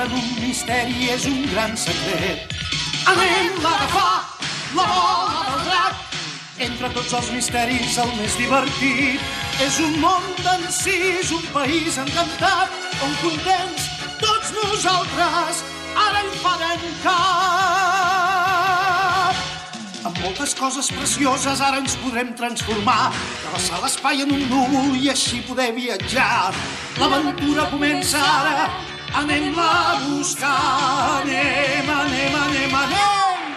en un misteri, és un gran secret. Anem a agafar la bola del drac. Entre tots els misteris el més divertit és un món d'encís, un país encantat on contents tots nosaltres ara hi farem cap. Amb moltes coses precioses ara ens podrem transformar, travessar l'espai en un núvol i així poder viatjar. L'aventura comença ara, anem-la a buscar, anem.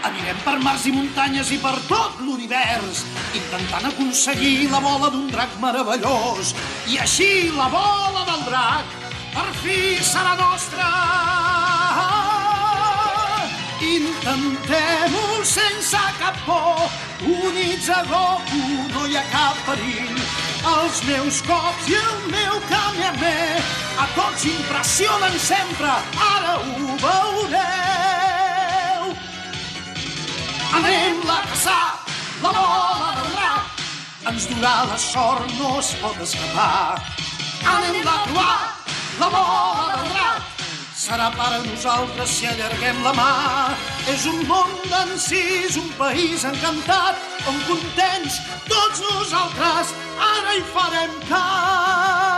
Anirem per mars i muntanyes i per tot l'univers, intentant aconseguir la bola d'un drac meravellós. I així la bola del drac per fi serà nostra. Intentem-ho sense cap por, units a Goku no hi ha cap perill. Els meus cops i el meu Kamehameha a tots impressionen sempre, ara ho veureu. Anem-la a caçar, la bola del drac, ens durà la sort, no es pot escapar. Anem-la a trobar, la bola del drac, serà per a nosaltres si allarguem la mà. És un món d'encís, un país encantat, on contents tots nosaltres ara hi farem cap.